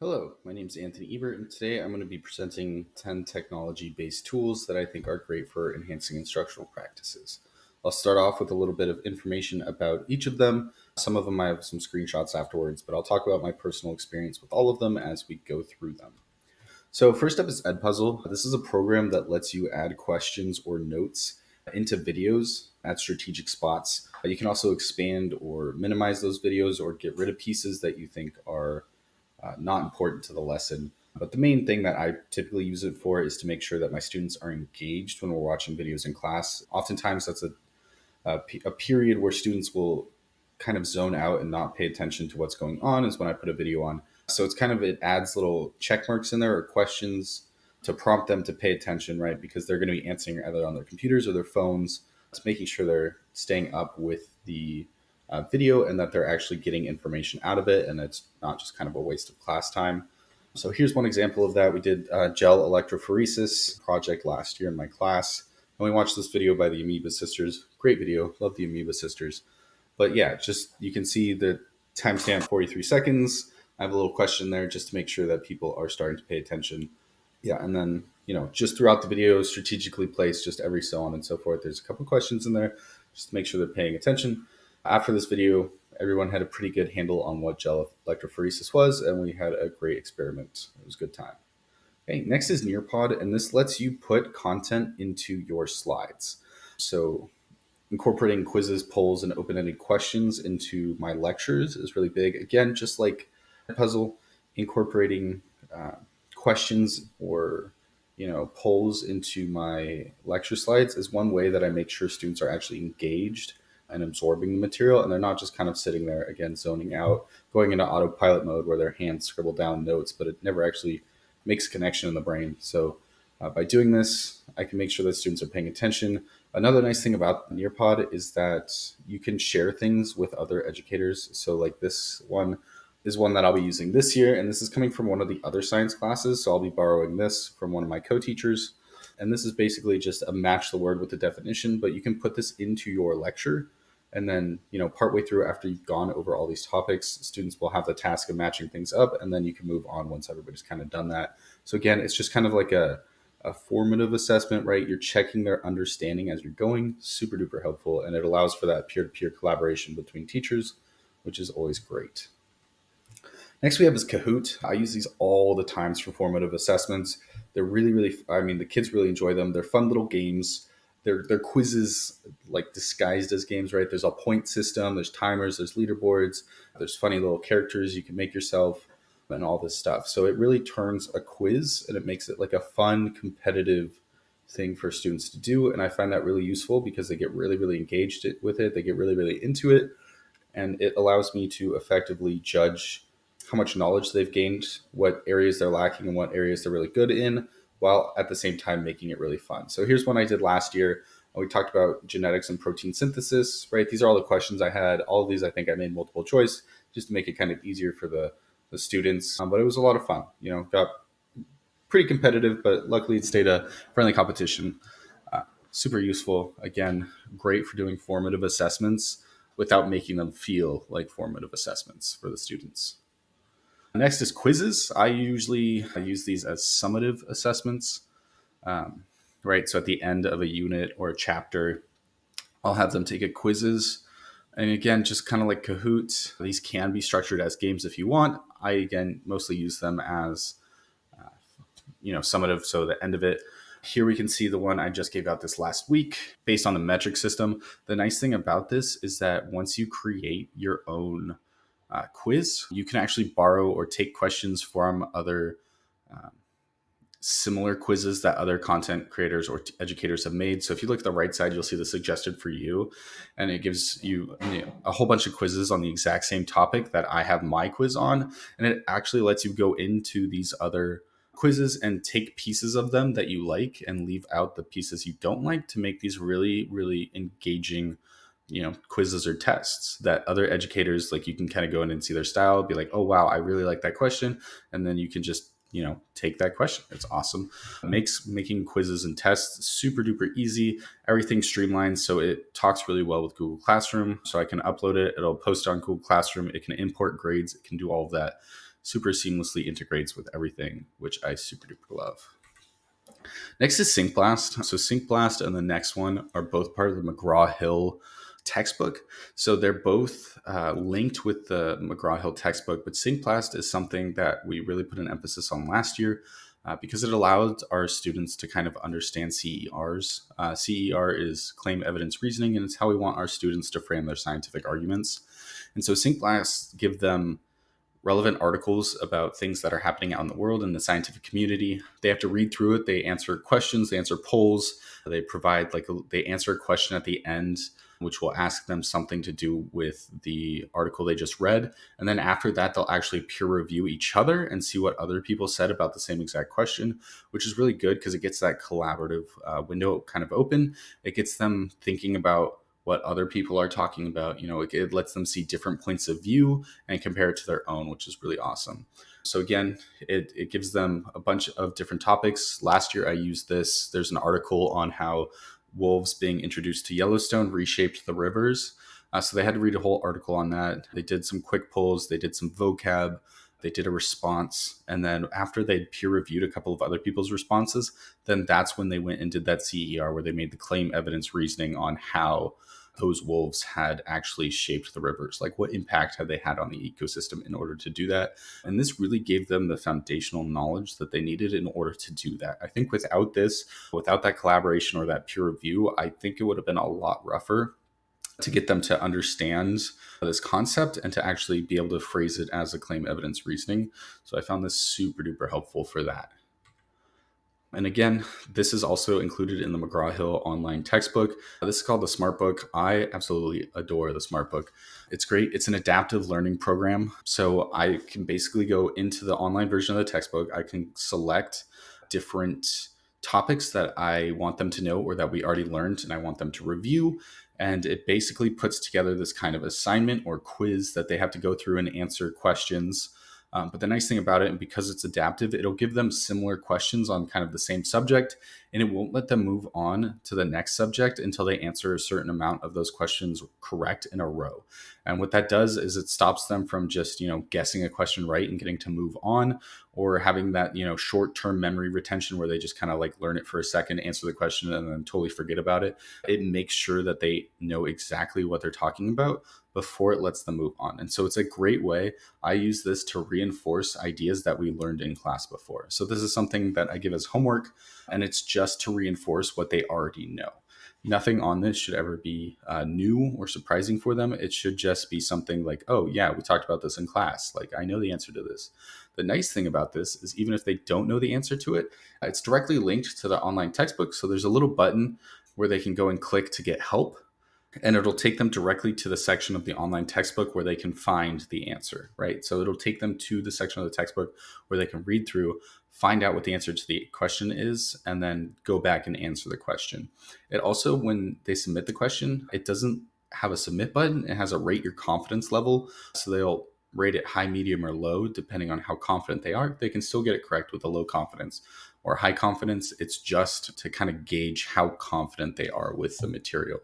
Hello, my name is Anthony Ebert, and today I'm going to be presenting 10 technology based tools that I think are great for enhancing instructional practices. I'll start off with a little bit of information about each of them. Some of them I have some screenshots afterwards, but I'll talk about my personal experience with all of them as we go through them. So, first up is Edpuzzle. This is a program that lets you add questions or notes into videos at strategic spots. You can also expand or minimize those videos or get rid of pieces that you think are not important to the lesson. But the main thing that I typically use it for is to make sure that my students are engaged when we're watching videos in class. Oftentimes, that's a period where students will kind of zone out and not pay attention to what's going on, is when I put a video on. So it adds little check marks in there or questions to prompt them to pay attention, right? Because they're going to be answering either on their computers or their phones. It's making sure they're staying up with the video and that they're actually getting information out of it and it's not just kind of a waste of class time. So here's one example of that. We did gel electrophoresis project last year in my class, and we watched this video by the Amoeba Sisters. Great video. Love the Amoeba Sisters. But yeah, just you can see the timestamp 43 seconds. I have a little question there just to make sure that people are starting to pay attention. Yeah, and then, just throughout the video, strategically placed just every so on and so forth. There's a couple questions in there just to make sure they're paying attention. After this video, everyone had a pretty good handle on what gel electrophoresis was, and we had a great experiment. It was a good time. Okay, next is Nearpod, and this lets you put content into your slides. So incorporating quizzes, polls, and open-ended questions into my lectures is really big. Again, just like a puzzle, incorporating questions or polls into my lecture slides is one way that I make sure students are actually engaged and absorbing the material, and they're not just kind of sitting there again zoning out, going into autopilot mode where their hands scribble down notes, but it never actually makes a connection in the brain. So by doing this, I can make sure that students are paying attention. Another nice thing about Nearpod is that you can share things with other educators. So like this one is one that I'll be using this year, and this is coming from one of the other science classes. So I'll be borrowing this from one of my co-teachers. And this is basically just a match the word with the definition, but you can put this into your lecture. And then, partway through after you've gone over all these topics, students will have the task of matching things up, and then you can move on once everybody's kind of done that. So again, it's just kind of like a formative assessment, right? You're checking their understanding as you're going, super duper helpful. And it allows for that peer-to-peer collaboration between teachers, which is always great. Next we have is Kahoot. I use these all the times for formative assessments. They're really, the kids really enjoy them. They're fun little games. They're quizzes like disguised as games, right? There's a point system, there's timers, there's leaderboards, there's funny little characters you can make yourself and all this stuff. So it really turns a quiz and it makes it like a fun, competitive thing for students to do. And I find that really useful because they get really engaged with it. They get really into it. And it allows me to effectively judge how much knowledge they've gained, what areas they're lacking, and what areas they're really good in, while at the same time making it really fun. So here's one I did last year. We talked about genetics and protein synthesis, right? These are all the questions I had. All of these, I think I made multiple choice just to make it kind of easier for the students. But it was a lot of fun. Got pretty competitive, but luckily it stayed a friendly competition. Super useful. Again, great for doing formative assessments without making them feel like formative assessments for the students. Next is quizzes. I usually use these as summative assessments, right? So at the end of a unit or a chapter, I'll have them take a quizzes. And again, just kind of like Kahoot, these can be structured as games if you want. I, again, mostly use them as, summative. So the end of it. Here we can see the one I just gave out this last week based on the metric system. The nice thing about this is that once you create your own quiz, you can actually borrow or take questions from other similar quizzes that other content creators or educators have made. So if you look at the right side, you'll see the suggested for you, and it gives you, a whole bunch of quizzes on the exact same topic that I have my quiz on. And it actually lets you go into these other quizzes and take pieces of them that you like and leave out the pieces you don't like to make these really engaging quizzes or tests that other educators, like, you can kind of go in and see their style, be like, oh wow, I really like that question, and then you can just take that question. It's awesome. It makes making quizzes and tests super duper easy. Everything's streamlined, so it talks really well with Google Classroom. So I can upload it, it'll post on Google Classroom, it can import grades, it can do all of that. super seamlessly integrates with everything, which I super duper love. Next is Sync Blast. So Sync Blast and the next one are both part of the McGraw-Hill textbook. So they're both linked with the McGraw-Hill textbook, but Sync Blast is something that we really put an emphasis on last year because it allowed our students to kind of understand CERs. CER is claim evidence reasoning, and it's how we want our students to frame their scientific arguments. And so Sync Blast give them relevant articles about things that are happening out in the world in the scientific community. They have to read through it. They answer questions, they answer polls, they provide they answer a question at the end, which will ask them something to do with the article they just read. And then after that, they'll actually peer review each other and see what other people said about the same exact question, which is really good because it gets that collaborative window kind of open. It gets them thinking about what other people are talking about. It lets them see different points of view and compare it to their own, which is really awesome. So again, it gives them a bunch of different topics. Last year I used this. There's an article on how wolves being introduced to Yellowstone reshaped the rivers. So they had to read a whole article on that. They did some quick polls. They did some vocab. They did a response. And then after they'd peer reviewed a couple of other people's responses, then that's when they went and did that CER where they made the claim evidence reasoning on how those wolves had actually shaped the rivers. Like what impact had they had on the ecosystem in order to do that? And this really gave them the foundational knowledge that they needed in order to do that. I think without this, without that collaboration or that peer review, I think it would have been a lot rougher to get them to understand this concept and to actually be able to phrase it as a claim evidence reasoning. So I found this super duper helpful for that. And again, this is also included in the McGraw-Hill online textbook. This is called the Smart Book. I absolutely adore the Smart Book. It's great. It's an adaptive learning program. So I can basically go into the online version of the textbook. I can select different topics that I want them to know or that we already learned and I want them to review. And it basically puts together this kind of assignment or quiz that they have to go through and answer questions. But the nice thing about it, and because it's adaptive, it'll give them similar questions on kind of the same subject, and it won't let them move on to the next subject until they answer a certain amount of those questions correct in a row. And what that does is it stops them from just, guessing a question right and getting to move on, or having that, short-term memory retention where they just kind of like learn it for a second, answer the question, and then totally forget about it. It makes sure that they know exactly what they're talking about before it lets them move on. And so it's a great way. I use this to reinforce ideas that we learned in class before. So this is something that I give as homework, and it's just to reinforce what they already know. Nothing on this should ever be new or surprising for them. It should just be something like, oh yeah, we talked about this in class. Like, I know the answer to this. The nice thing about this is even if they don't know the answer to it, it's directly linked to the online textbook. So there's a little button where they can go and click to get help. And it'll take them directly to the section of the online textbook where they can find the answer, right? So it'll take them to the section of the textbook where they can read through, find out what the answer to the question is, and then go back and answer the question. It also, when they submit the question, it doesn't have a submit button. It has a rate your confidence level. So they'll rate it high, medium, or low, depending on how confident they are. They can still get it correct with a low confidence or high confidence. It's just to kind of gauge how confident they are with the material.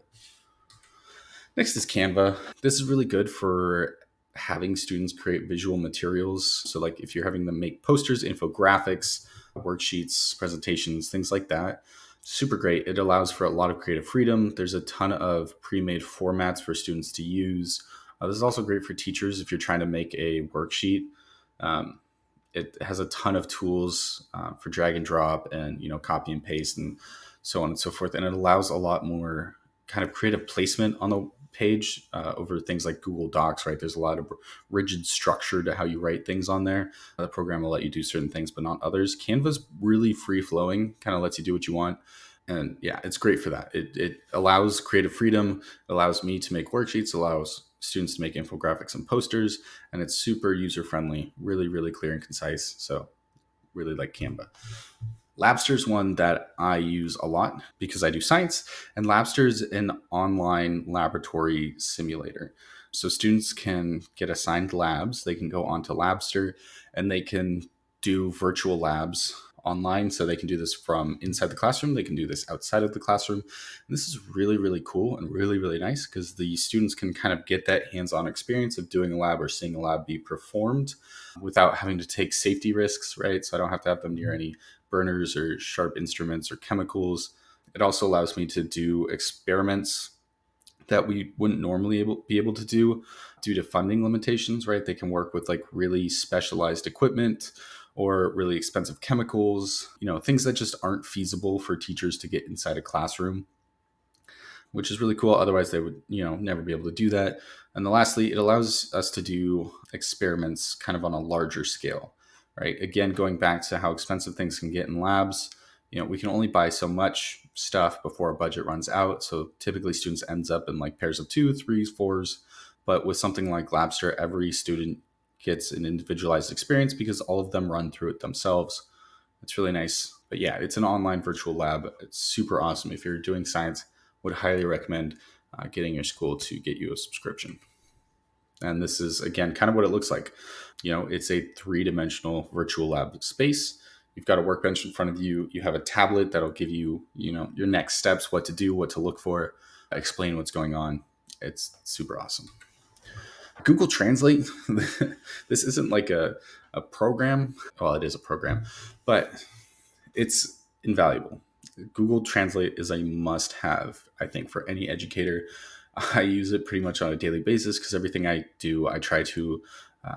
Next is Canva. This is really good for having students create visual materials. So like if you're having them make posters, infographics, worksheets, presentations, things like that, super great. It allows for a lot of creative freedom. There's a ton of pre-made formats for students to use. This is also great for teachers if you're trying to make a worksheet. It has a ton of tools for drag and drop and, copy and paste and so on and so forth. And it allows a lot more kind of creative placement on the page over things like Google Docs, right? There's a lot of rigid structure to how you write things on there. The program will let you do certain things, but not others. Canva's really free flowing, kind of lets you do what you want. And yeah, it's great for that. It allows creative freedom, allows me to make worksheets, allows students to make infographics and posters, and it's super user-friendly, really, really clear and concise. So really like Canva. Labster's one that I use a lot because I do science, and Labster's an online laboratory simulator. So students can get assigned labs. They can go onto Labster and they can do virtual labs online. So they can do this from inside the classroom. They can do this outside of the classroom. And this is really, really cool and really, really nice because the students can kind of get that hands-on experience of doing a lab or seeing a lab be performed without having to take safety risks, right? So I don't have to have them near any burners or sharp instruments or chemicals. It also allows me to do experiments that we wouldn't normally be able to do due to funding limitations, right? They can work with like really specialized equipment or really expensive chemicals, things that just aren't feasible for teachers to get inside a classroom, which is really cool. Otherwise, they would, never be able to do that. And then lastly, it allows us to do experiments kind of on a larger scale, right? Again, going back to how expensive things can get in labs, we can only buy so much stuff before our budget runs out. So typically students ends up in like pairs of 2, 3s, 4s. But with something like Labster, every student gets an individualized experience because all of them run through it themselves. It's really nice. But yeah, it's an online virtual lab. It's super awesome. If you're doing science, would highly recommend getting your school to get you a subscription. And this is, again, kind of what it looks like. It's a 3-dimensional virtual lab space. You've got a workbench in front of you. You have a tablet that'll give you, your next steps, what to do, what to look for, explain what's going on. It's super awesome. Google Translate, this isn't like a program. Well, it is a program, but it's invaluable. Google Translate is a must have, I think, for any educator. I use it pretty much on a daily basis because everything I do, I try to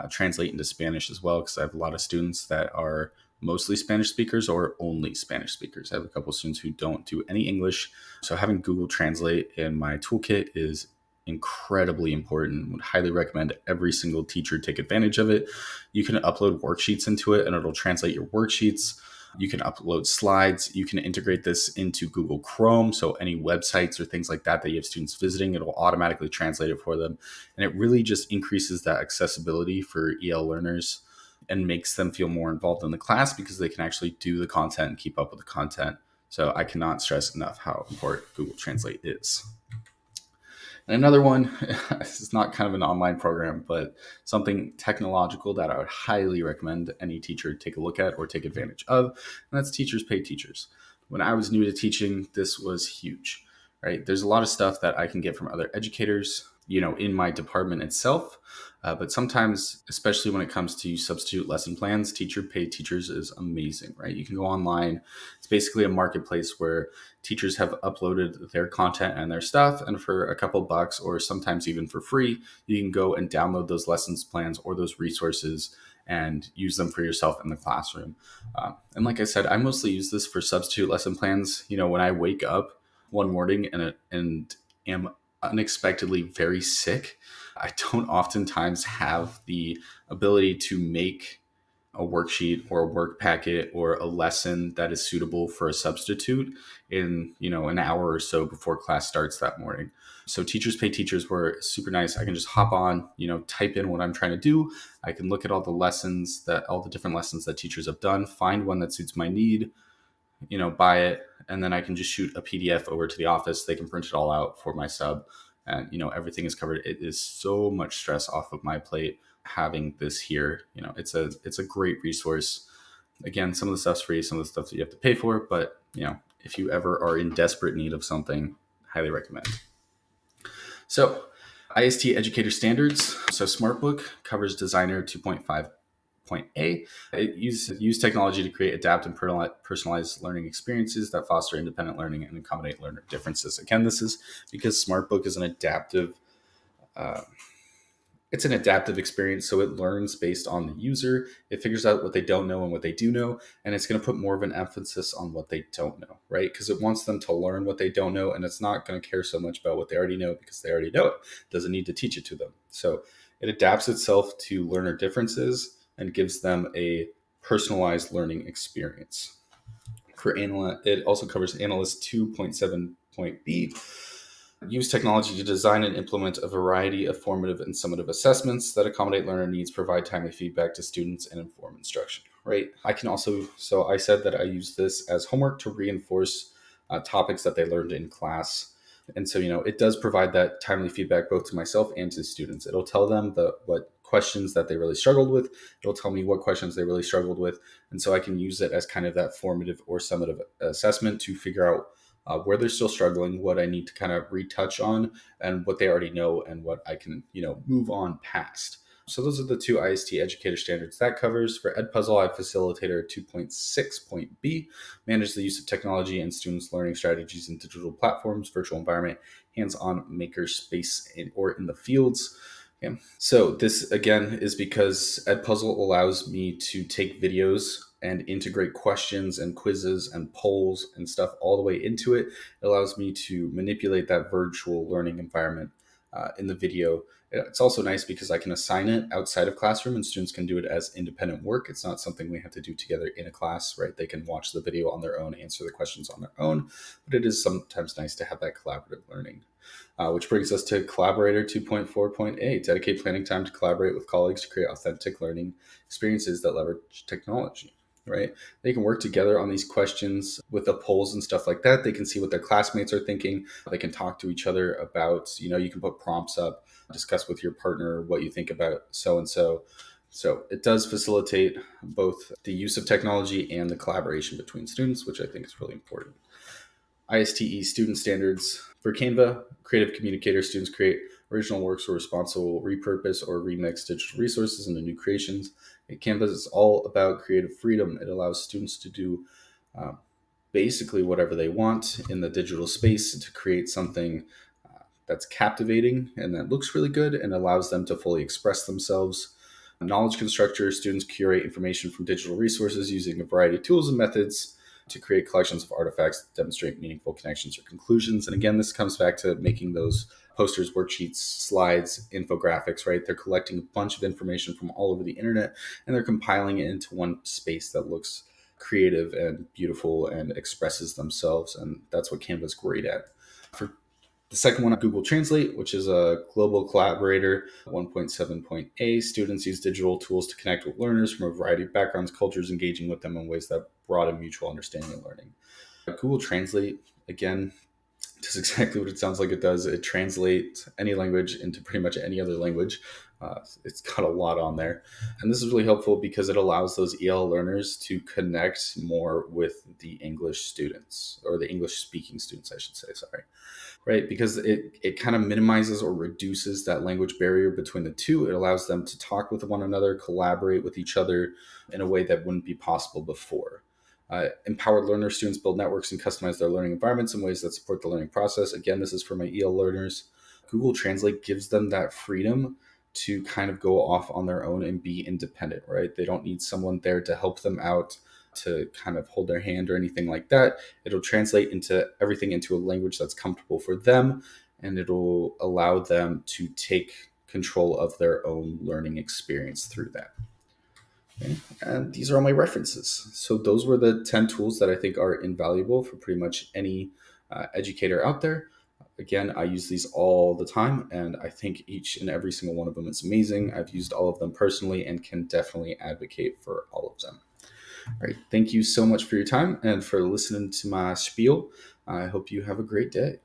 translate into Spanish as well, because I have a lot of students that are mostly Spanish speakers or only Spanish speakers. I have a couple of students who don't do any English. So having Google Translate in my toolkit is incredibly important. Would highly recommend every single teacher take advantage of it. You can upload worksheets into it and it'll translate your worksheets. You can upload slides. You can integrate this into Google Chrome. So any websites or things like that you have students visiting, it'll automatically translate it for them. And it really just increases that accessibility for EL learners and makes them feel more involved in the class because they can actually do the content and keep up with the content. So I cannot stress enough how important Google Translate is. And another one, this is not kind of an online program, but something technological that I would highly recommend any teacher take a look at or take advantage of, and that's Teachers Pay Teachers. When I was new to teaching, this was huge, right? There's a lot of stuff that I can get from other educators, in my department itself. But sometimes, especially when it comes to substitute lesson plans, Teacher Pay Teachers is amazing, right? You can go online. It's basically a marketplace where teachers have uploaded their content and their stuff, and for a couple bucks or sometimes even for free, you can go and download those lessons plans or those resources and use them for yourself in the classroom. And like I said, I mostly use this for substitute lesson plans. When I wake up one morning and am unexpectedly very sick, I don't oftentimes have the ability to make a worksheet or a work packet or a lesson that is suitable for a substitute in an hour or so before class starts that morning. So Teachers Pay Teachers were super nice. I can just hop on, type in what I'm trying to do. I can look at all the different lessons that teachers have done, find one that suits my need, buy it, and then I can just shoot a PDF over to the office. They can print it all out for my sub, and everything is covered. It is so much stress off of my plate having this here. It's a great resource. Again, some of the stuff's free, some of the stuff that you have to pay for, but if you ever are in desperate need of something, highly recommend. So IST Educator Standards. So SmartBook covers Designer 2.5.A. It uses technology to create adaptive and personalized learning experiences that foster independent learning and accommodate learner differences. Again, this is because SmartBook is an adaptive it's an adaptive experience, so it learns based on the user. It figures out what they don't know and what they do know, and it's going to put more of an emphasis on what they don't know, right? Because it wants them to learn what they don't know, and it's not going to care so much about what they already know because they already know it. It doesn't need to teach it to them. So it adapts itself to learner differences and gives them a personalized learning experience. It also covers Analyst 2.7.B. Use technology to design and implement a variety of formative and summative assessments that accommodate learner needs, provide timely feedback to students, and inform instruction. Right? I said that I use this as homework to reinforce topics that they learned in class. And so, it does provide that timely feedback both to myself and to students. It'll tell them what questions that they really struggled with. It'll tell me what questions they really struggled with. And so I can use it as kind of that formative or summative assessment to figure out where they're still struggling, what I need to kind of retouch on, and what they already know, and what I can, move on past. So those are the two IST educator standards that covers. For Edpuzzle, I have Facilitator 2.6.B, manage the use of technology and students' learning strategies in digital platforms, virtual environment, hands-on maker space, or in the fields. Yeah. So this again is because Edpuzzle allows me to take videos and integrate questions and quizzes and polls and stuff all the way into it. It allows me to manipulate that virtual learning environment in the video. It's also nice because I can assign it outside of classroom and students can do it as independent work. It's not something we have to do together in a class, right? They can watch the video on their own, answer the questions on their own, but it is sometimes nice to have that collaborative learning. Which brings us to Collaborator 2.4.8, dedicate planning time to collaborate with colleagues to create authentic learning experiences that leverage technology, right? They can work together on these questions with the polls and stuff like that. They can see what their classmates are thinking. They can talk to each other about, you can put prompts up, discuss with your partner what you think about so-and-so. So it does facilitate both the use of technology and the collaboration between students, which I think is really important. ISTE student standards for Canva, creative communicator students create original works or responsible repurpose or remix digital resources into new creations. Canva is all about creative freedom. It allows students to do basically whatever they want in the digital space to create something that's captivating and that looks really good and allows them to fully express themselves. Knowledge constructor students curate information from digital resources using a variety of tools and methods to create collections of artifacts that demonstrate meaningful connections or conclusions. And again, this comes back to making those posters, worksheets, slides, infographics, right? They're collecting a bunch of information from all over the internet and they're compiling it into one space that looks creative and beautiful and expresses themselves. And that's what Canva's great at. For the second one, Google Translate, which is a global collaborator, 1.7.A. Students use digital tools to connect with learners from a variety of backgrounds, cultures, engaging with them in ways that broaden mutual understanding and learning. Google Translate, again, does exactly what it sounds like it does. It translates any language into pretty much any other language. It's got a lot on there. And this is really helpful because it allows those EL learners to connect more with the English students, or the English speaking students, I should say, sorry. Right, because it kind of minimizes or reduces that language barrier between the two. It allows them to talk with one another, collaborate with each other in a way that wouldn't be possible before. Empowered learner students build networks and customize their learning environments in ways that support the learning process. Again, this is for my EL learners. Google Translate gives them that freedom to kind of go off on their own and be independent, right? They don't need someone there to help them out, to kind of hold their hand or anything like that. It'll translate into everything into a language that's comfortable for them, and it'll allow them to take control of their own learning experience through that. Okay. And these are all my references. So those were the 10 tools that I think are invaluable for pretty much any educator out there. Again, I use these all the time, and I think each and every single one of them is amazing. I've used all of them personally and can definitely advocate for all of them. All right. Thank you so much for your time and for listening to my spiel. I hope you have a great day.